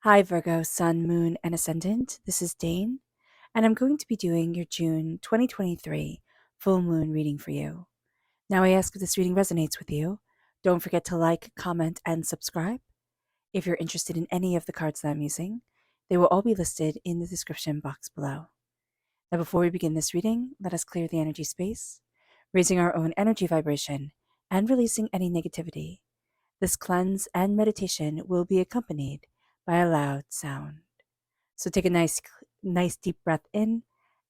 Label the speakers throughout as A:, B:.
A: Hi, Virgo, Sun, Moon, and Ascendant. This is Dane, and I'm going to be doing your June 2023 full moon reading for you. Now, I ask if this reading resonates with you. Don't forget to like, comment, and subscribe. If you're interested in any of the cards that I'm using, they will all be listed in the description box below. Now, before we begin this reading, let us clear the energy space, raising our own energy vibration and releasing any negativity. This cleanse and meditation will be accompanied by a loud sound. So take a nice deep breath in,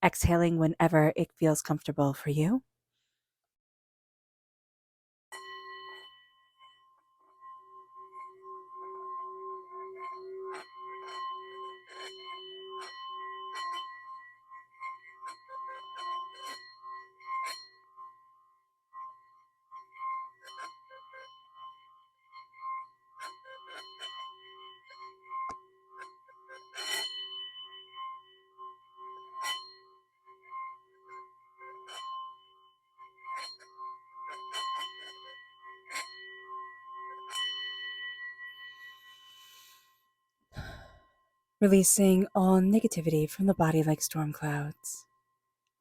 A: exhaling whenever it feels comfortable for you. Releasing all negativity from the body like storm clouds,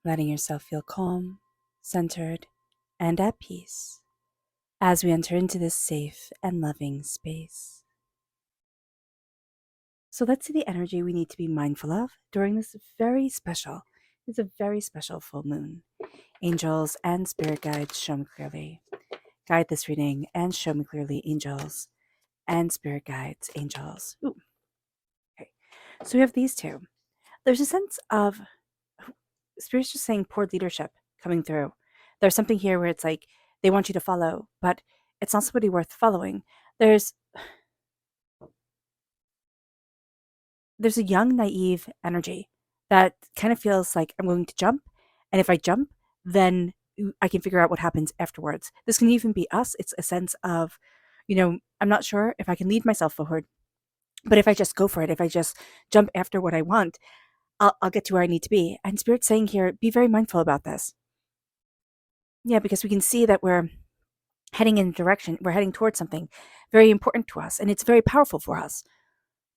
A: letting yourself feel calm, centered, and at peace as we enter into this safe and loving space. So let's see the energy we need to be mindful of during it's a very special full moon. Angels and spirit guides show me clearly. Guide this reading and show me clearly, angels and spirit guides, angels. Ooh, okay. So we have these two. There's a sense of spirit's just saying poor leadership coming through. There's something here where it's like they want you to follow, but it's not somebody worth following. There's a young, naive energy that kind of feels like I'm going to jump, and if I jump, then I can figure out what happens afterwards. This can even be us. It's a sense of, I'm not sure if I can lead myself forward, but if I just go for it, if I just jump after what I want, I'll get to where I need to be. And Spirit's saying here, be very mindful about this. Yeah, because we can see that we're heading in a direction, we're heading towards something very important to us, and it's very powerful for us.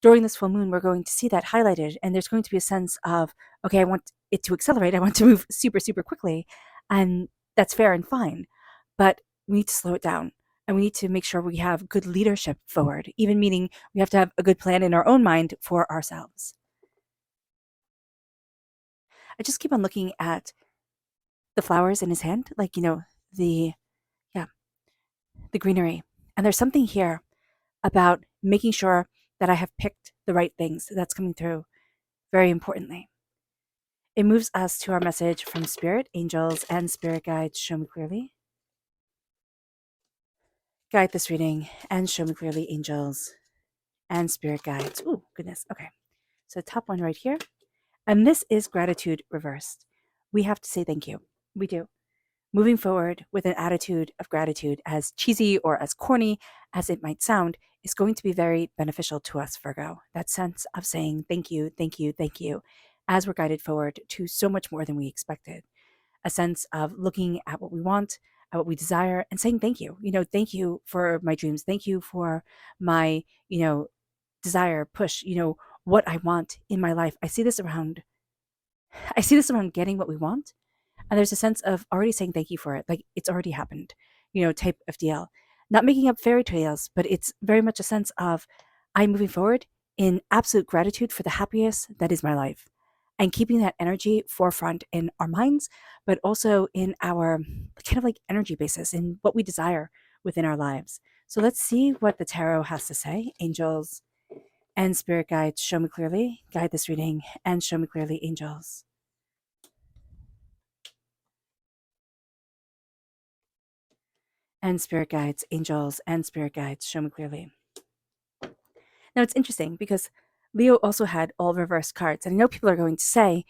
A: During this full moon, we're going to see that highlighted, and there's going to be a sense of, okay, I want it to accelerate. I want to move super, super quickly, and that's fair and fine. But we need to slow it down, and we need to make sure we have good leadership forward, even meaning we have to have a good plan in our own mind for ourselves. I just keep on looking at the flowers in his hand, like, the, yeah, the greenery. And there's something here about making sure that I have picked the right things that's coming through very importantly. It moves us to our message from spirit, angels, and spirit guides. Show me clearly. Guide this reading and show me clearly, angels and spirit guides. Ooh, goodness. Okay. So, top one right here. And this is gratitude reversed. We have to say thank you. We do. Moving forward with an attitude of gratitude, as cheesy or as corny as it might sound, is going to be very beneficial to us, Virgo. That sense of saying thank you, thank you, thank you, as we're guided forward to so much more than we expected. A sense of looking at what we want, at what we desire, and saying thank you. Thank you for my dreams. Thank you for my, desire, push, what I want in my life. I see this around getting what we want, and there's a sense of already saying thank you for it, like it's already happened, type of deal. Not making up fairy tales, but it's very much a sense of I'm moving forward in absolute gratitude for the happiness that is my life, and keeping that energy forefront in our minds, but also in our kind of like energy basis in what we desire within our lives. So let's see what the tarot has to say. Angels and spirit guides, show me clearly. Guide this reading and show me clearly, angels. And spirit guides, angels, and spirit guides, show me clearly. Now it's interesting because Leo also had all reversed cards. And I know people are going to say,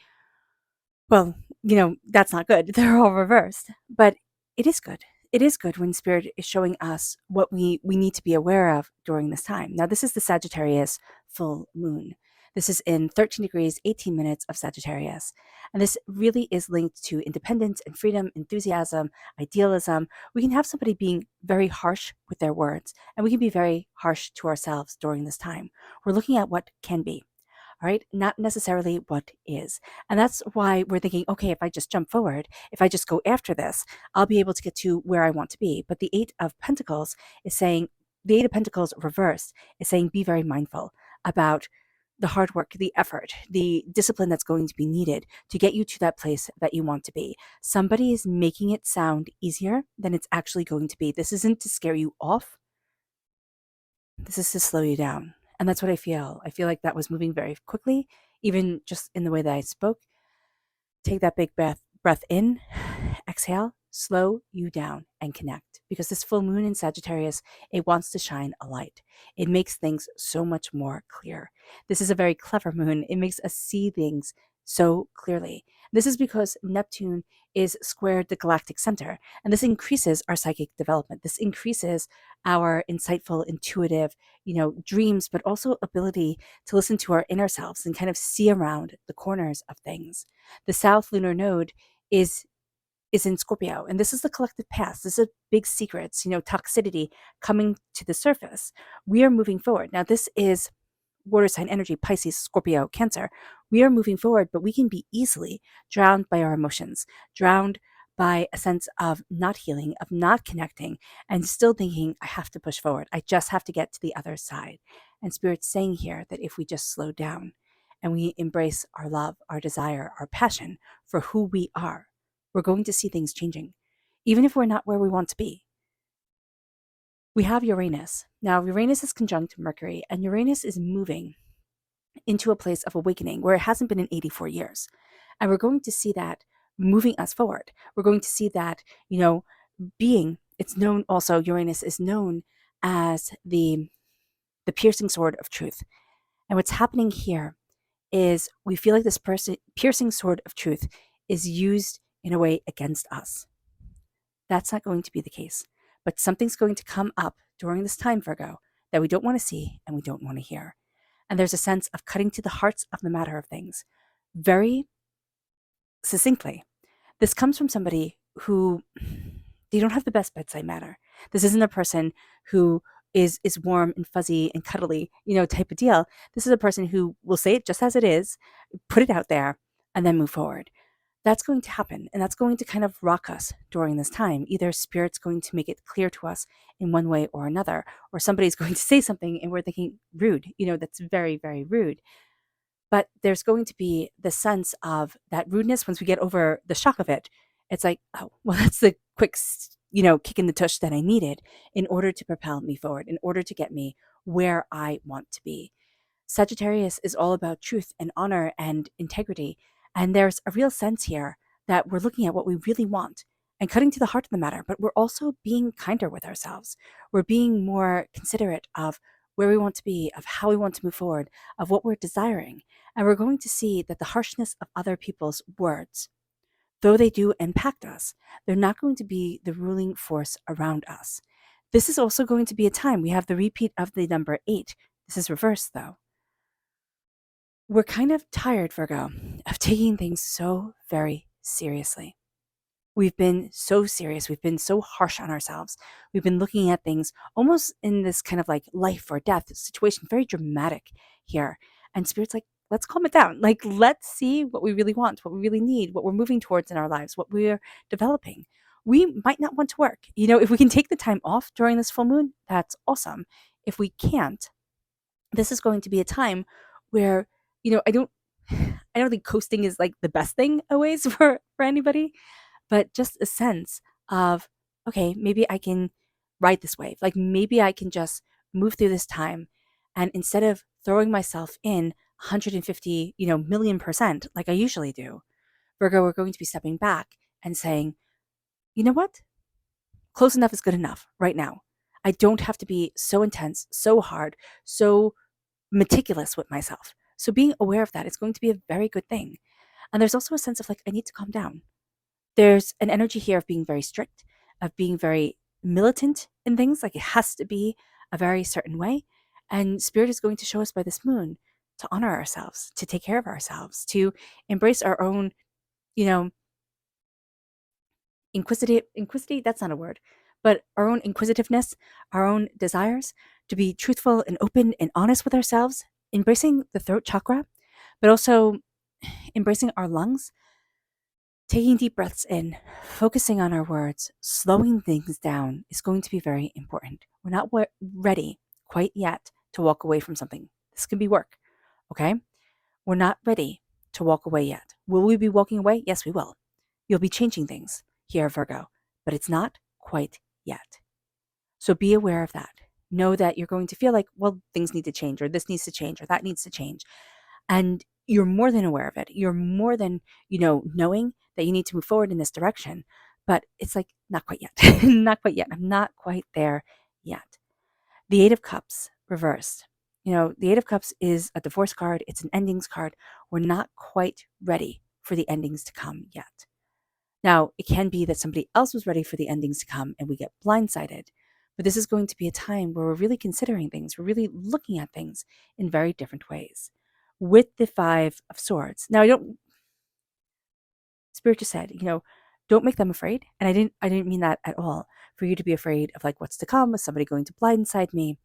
A: well, that's not good. They're all reversed. But it is good. It is good when Spirit is showing us what we need to be aware of during this time. Now, this is the Sagittarius full moon. This is in 13 degrees, 18 minutes of Sagittarius. And this really is linked to independence and freedom, enthusiasm, idealism. We can have somebody being very harsh with their words, and we can be very harsh to ourselves during this time. We're looking at what can be. All right, not necessarily what is. And that's why we're thinking, okay, if I just jump forward, if I just go after this, I'll be able to get to where I want to be. But the Eight of Pentacles is saying, the Eight of Pentacles reversed is saying, be very mindful about the hard work, the effort, the discipline that's going to be needed to get you to that place that you want to be. Somebody is making it sound easier than it's actually going to be. This isn't to scare you off. This is to slow you down. And that's what I feel. I feel like that was moving very quickly, even just in the way that I spoke. Take that big breath in, exhale, slow you down and connect. Because this full moon in Sagittarius, it wants to shine a light. It makes things so much more clear. This is a very clever moon. It makes us see things so clearly. This is because Neptune is squared the galactic center, and this increases our psychic development. This increases our insightful, intuitive, dreams, but also ability to listen to our inner selves and kind of see around the corners of things. The South Lunar Node is in Scorpio, and this is the collective past. This is big secrets, toxicity coming to the surface. We are moving forward. Now, this is water sign energy, Pisces, Scorpio, Cancer. We are moving forward, but we can be easily drowned by our emotions, drowned by a sense of not healing, of not connecting, and still thinking, I have to push forward. I just have to get to the other side. And Spirit's saying here that if we just slow down and we embrace our love, our desire, our passion for who we are, we're going to see things changing, even if we're not where we want to be. We have Uranus. Now, Uranus is conjunct Mercury, and Uranus is moving into a place of awakening where it hasn't been in 84 years. And we're going to see that moving us forward. We're going to see that, it's known also, Uranus is known as the piercing sword of truth. And what's happening here is we feel like this piercing sword of truth is used in a way against us. That's not going to be the case. But something's going to come up during this time, Virgo, that we don't want to see and we don't want to hear. And there's a sense of cutting to the hearts of the matter of things very succinctly. This comes from somebody who, they don't have the best bedside manner. This isn't a person who is warm and fuzzy and cuddly, type of deal. This is a person who will say it just as it is, put it out there, and then move forward. That's going to happen, and that's going to kind of rock us during this time. Either Spirit's going to make it clear to us in one way or another, or somebody's going to say something and we're thinking rude, that's very, very rude. But there's going to be the sense of that rudeness once we get over the shock of it. It's like, oh, well, that's the quick, kick in the tush that I needed in order to propel me forward, in order to get me where I want to be. Sagittarius is all about truth and honor and integrity. And there's a real sense here that we're looking at what we really want and cutting to the heart of the matter, but we're also being kinder with ourselves. We're being more considerate of where we want to be, of how we want to move forward, of what we're desiring. And we're going to see that the harshness of other people's words, though they do impact us, they're not going to be the ruling force around us. This is also going to be a time we have the repeat of the number 8. This is reversed, though. We're kind of tired, Virgo, of taking things so very seriously. We've been so serious. We've been so harsh on ourselves. We've been looking at things almost in this kind of like life or death situation, very dramatic here. And Spirit's like, let's calm it down. Like, let's see what we really want, what we really need, what we're moving towards in our lives, what we're developing. We might not want to work. If we can take the time off during this full moon, that's awesome. If we can't, this is going to be a time where I don't think coasting is like the best thing always for anybody, but just a sense of, okay, maybe I can ride this wave. Like maybe I can just move through this time, and instead of throwing myself in 150, million% like I usually do, Virgo, we're going to be stepping back and saying, you know what? Close enough is good enough right now. I don't have to be so intense, so hard, so meticulous with myself. So being aware of that is going to be a very good thing. And there's also a sense of like, I need to calm down. There's an energy here of being very strict, of being very militant in things. Like it has to be a very certain way. And Spirit is going to show us by this moon, to honor ourselves, to take care of ourselves, to embrace our own, you know, inquisitive, that's not a word, but our own inquisitiveness, our own desires, to be truthful and open and honest with ourselves, embracing the throat chakra, but also embracing our lungs, taking deep breaths in, focusing on our words, slowing things down is going to be very important. We're not ready quite yet to walk away from something. This can be work, okay? We're not ready to walk away yet. Will we be walking away? Yes, we will. You'll be changing things here, Virgo, but it's not quite yet. So be aware of that. Know that you're going to feel like, well, things need to change, or this needs to change, or that needs to change. And you're more than aware of it. You're more than, knowing that you need to move forward in this direction. But it's like, not quite yet. Not quite yet. I'm not quite there yet. The Eight of Cups reversed. The Eight of Cups is a divorce card. It's an endings card. We're not quite ready for the endings to come yet. Now, it can be that somebody else was ready for the endings to come and we get blindsided. But this is going to be a time where we're really considering things. We're really looking at things in very different ways. With the Five of Swords. Now, Spirit just said, don't make them afraid. And I didn't mean that at all, for you to be afraid of like what's to come, with somebody going to blindside me.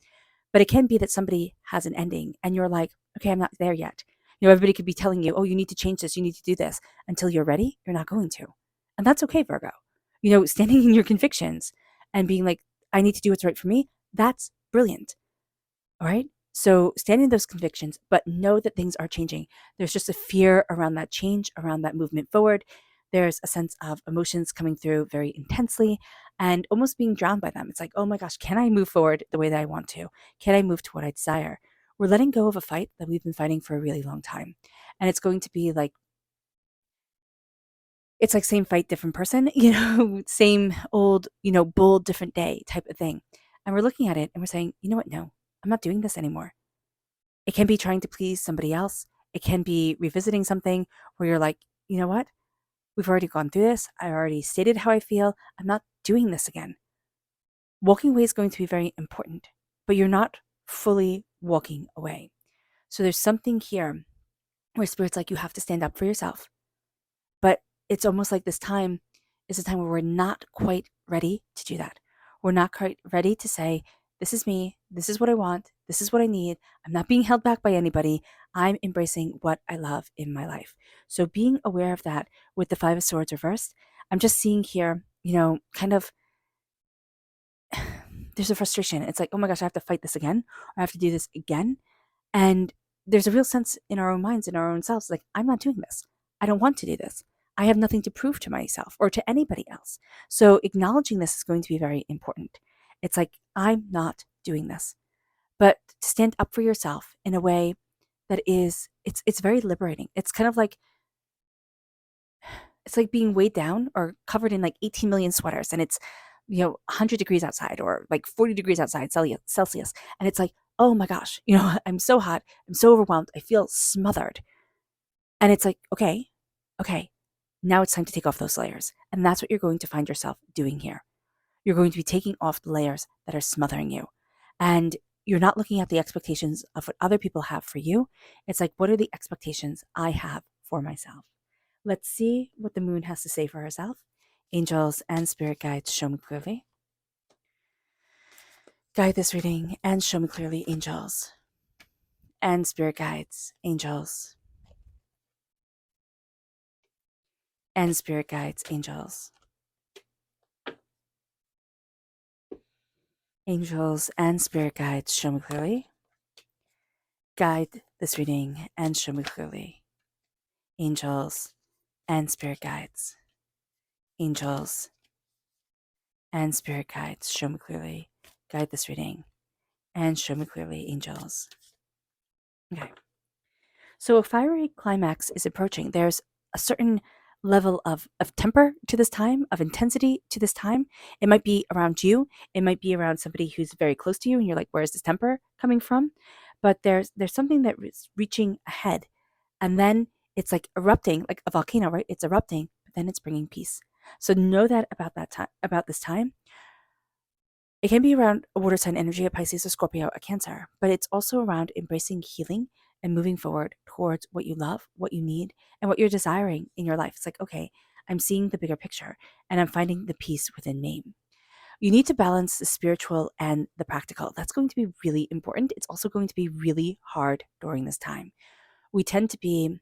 A: But it can be that somebody has an ending and you're like, okay, I'm not there yet. Everybody could be telling you, oh, you need to change this, you need to do this. Until you're ready, you're not going to. And that's okay, Virgo. Standing in your convictions and being like, I need to do what's right for me, that's brilliant. All right? So stand in those convictions, but know that things are changing. There's just a fear around that change, around that movement forward. There's a sense of emotions coming through very intensely and almost being drowned by them. It's like, oh my gosh, can I move forward the way that I want to? Can I move to what I desire? We're letting go of a fight that we've been fighting for a really long time. And it's going to be like, it's like same fight, different person, same old, bull, different day type of thing. And we're looking at it and we're saying, you know what? No, I'm not doing this anymore. It can be trying to please somebody else. It can be revisiting something where you're like, you know what? We've already gone through this. I already stated how I feel. I'm not doing this again. Walking away is going to be very important, but you're not fully walking away. So there's something here where Spirit's like, you have to stand up for yourself. But it's almost like this time is a time where we're not quite ready to do that. We're not quite ready to say, this is me. This is what I want. This is what I need. I'm not being held back by anybody. I'm embracing what I love in my life. So being aware of that with the Five of Swords reversed, I'm just seeing here, kind of, there's a frustration. It's like, oh my gosh, I have to fight this again. Or I have to do this again. And there's a real sense in our own minds, in our own selves, like, I'm not doing this. I don't want to do this. I have nothing to prove to myself or to anybody else. So acknowledging this is going to be very important. It's like, I'm not doing this. But to stand up for yourself in a way that is, it's very liberating. It's kind of like, it's like being weighed down or covered in like 18 million sweaters and it's, 100 degrees outside or like 40 degrees outside Celsius. And it's like, oh my gosh, I'm so hot. I'm so overwhelmed. I feel smothered. And it's like, okay, now it's time to take off those layers. And that's what you're going to find yourself doing here. You're going to be taking off the layers that are smothering you. And you're not looking at the expectations of what other people have for you. It's like, what are the expectations I have for myself? Let's see what the moon has to say for herself. Angels and spirit guides, show me clearly. Guide this reading and show me clearly, angels and spirit guides, angels and spirit guides, angels. Angels and spirit guides, show me clearly. Guide this reading and show me clearly. Angels and spirit guides. Angels and spirit guides, show me clearly. Guide this reading and show me clearly, angels. Okay. So a fiery climax is approaching. There's a certain level of temper to this time, of intensity to this time. It might be around you. It might be around somebody who's very close to you and you're like, where is this temper coming from? But there's something that is reaching ahead. And then it's like erupting, like a volcano, right? It's erupting, but then it's bringing peace. So know that about this time. It can be around a water sign energy, a Pisces, a Scorpio, a Cancer, but it's also around embracing healing and moving forward towards what you love, what you need, and what you're desiring in your life. It's like, okay, I'm seeing the bigger picture and I'm finding the peace within me. You need to balance the spiritual and the practical. That's going to be really important. It's also going to be really hard during this time. We tend to be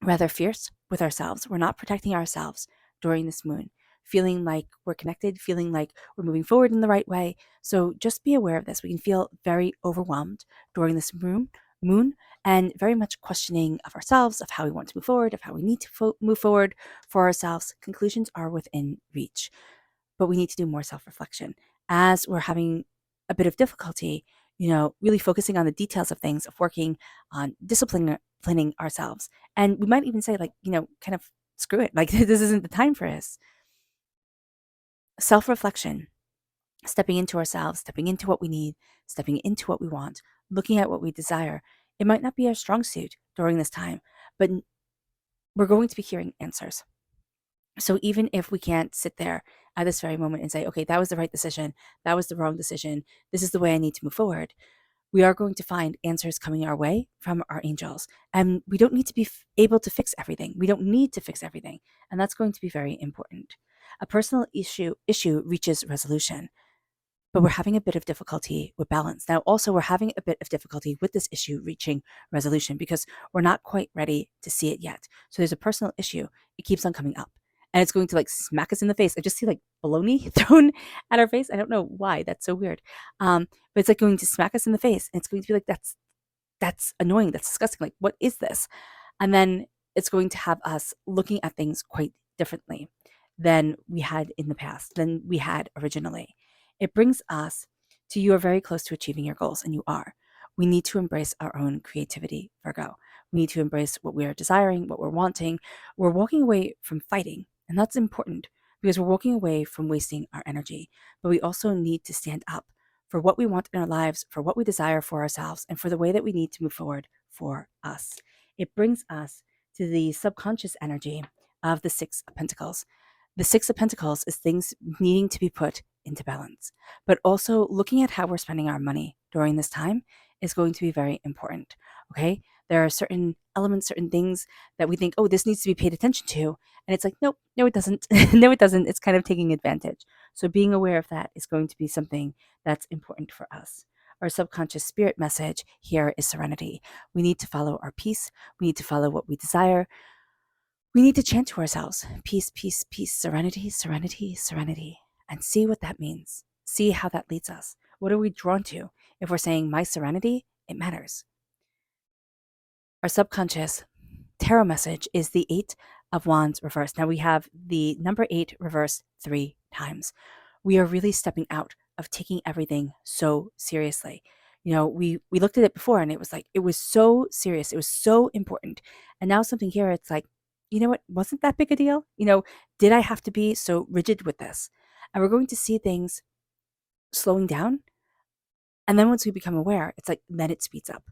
A: rather fierce with ourselves. We're not protecting ourselves during this moon, feeling like we're connected, feeling like we're moving forward in the right way. So just be aware of this. We can feel very overwhelmed during this moon and very much questioning of ourselves, of how we want to move forward, of how we need to move forward for ourselves. Conclusions are within reach, but we need to do more self-reflection as we're having a bit of difficulty, really focusing on the details of things, of working on disciplining ourselves. And we might even say, like, kind of screw it. Like, this isn't the time for us. Self-reflection, stepping into ourselves, stepping into what we need, stepping into what we want, looking at what we desire. It might not be our strong suit during this time, but we're going to be hearing answers. So even if we can't sit there at this very moment and say, okay, that was the right decision, that was the wrong decision, this is the way I need to move forward, we are going to find answers coming our way from our angels. And we don't need to be able to fix everything. We don't need to fix everything. And that's going to be very important. A personal issue reaches resolution, but we're having a bit of difficulty with balance. Now, also, we're having a bit of difficulty with this issue reaching resolution because we're not quite ready to see it yet. So there's a personal issue. It keeps on coming up and it's going to like smack us in the face. I just see like baloney thrown at our face. I don't know why. That's so weird. But it's like going to smack us in the face and it's going to be like, that's annoying. That's disgusting. Like, what is this? And then it's going to have us looking at things quite differently than we had in the past, than we had originally. It brings us to, you are very close to achieving your goals, and you are. We need to embrace our own creativity, Virgo. We need to embrace what we are desiring, what we're wanting. We're walking away from fighting, and that's important because we're walking away from wasting our energy. But we also need to stand up for what we want in our lives, for what we desire for ourselves, and for the way that we need to move forward for us. It brings us to the subconscious energy of the Six of Pentacles. The Six of Pentacles is things needing to be put into balance, but also looking at how we're spending our money during this time is going to be very important. Okay. There are certain elements, certain things that we think, oh, this needs to be paid attention to. And it's like, nope, no, it doesn't. No, it doesn't. It's kind of taking advantage. So being aware of that is going to be something that's important for us. Our subconscious spirit message here is serenity. We need to follow our peace. We need to follow what we desire. We need to chant to ourselves, peace, peace, peace, serenity, serenity, serenity, and see what that means. See how that leads us. What are we drawn to? If we're saying my serenity, it matters. Our subconscious tarot message is the Eight of Wands reversed. Now we have the number 8 reversed 3 times. We are really stepping out of taking everything so seriously. We looked at it before and it was like, it was so serious. It was so important. And now something here, it's like, you know what? Wasn't that big a deal? Did I have to be so rigid with this? And we're going to see things slowing down. And then once we become aware, it's like, then it speeds up.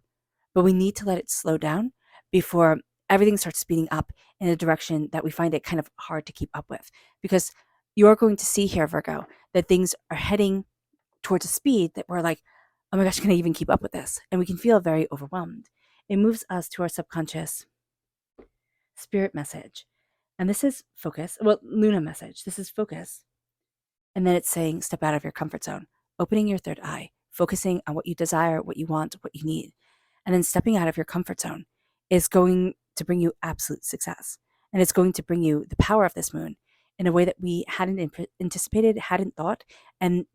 A: But we need to let it slow down before everything starts speeding up in a direction that we find it kind of hard to keep up with. Because you're going to see here, Virgo, that things are heading towards a speed that we're like, oh my gosh, can I even keep up with this? And we can feel very overwhelmed. It moves us to our subconscious spirit message. And this is focus. Well, Luna message. This is focus. And then it's saying, step out of your comfort zone, opening your third eye, focusing on what you desire, what you want, what you need. And then stepping out of your comfort zone is going to bring you absolute success. And it's going to bring you the power of this moon in a way that we hadn't anticipated, hadn't thought, and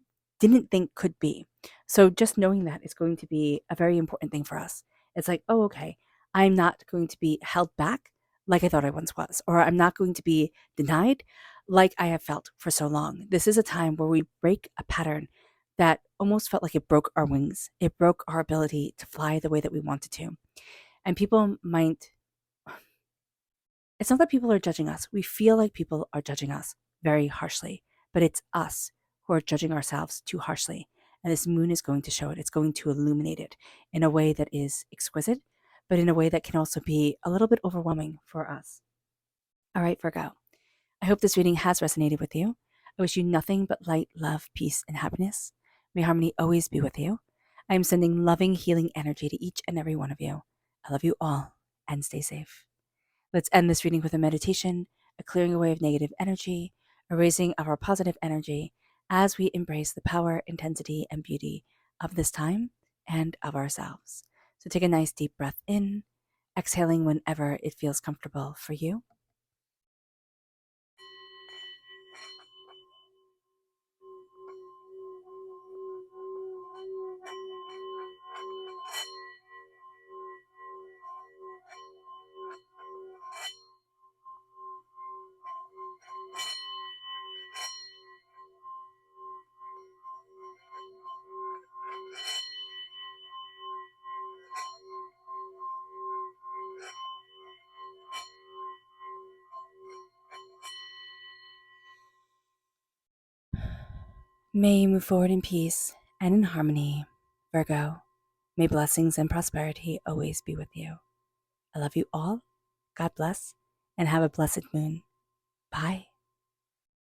A: didn't think could be. So just knowing that is going to be a very important thing for us. It's like, oh, okay, I'm not going to be held back like I thought I once was, or I'm not going to be denied like I have felt for so long. This is a time where we break a pattern that almost felt like it broke our wings. It broke our ability to fly the way that we wanted to. And people might, it's not that people are judging us. We feel like people are judging us very harshly, but it's us who are judging ourselves too harshly. And this moon is going to show it. It's going to illuminate it in a way that is exquisite, but in a way that can also be a little bit overwhelming for us. All right, Virgo. I hope this reading has resonated with you. I wish you nothing but light, love, peace, and happiness. May harmony always be with you. I am sending loving, healing energy to each and every one of you. I love you all, and stay safe. Let's end this reading with a meditation, a clearing away of negative energy, a raising of our positive energy as we embrace the power, intensity, and beauty of this time and of ourselves. So take a nice deep breath in, exhaling whenever it feels comfortable for you. May you move forward in peace and in harmony, Virgo. May blessings and prosperity always be with you. I love you all. God bless, and have a blessed moon. Bye.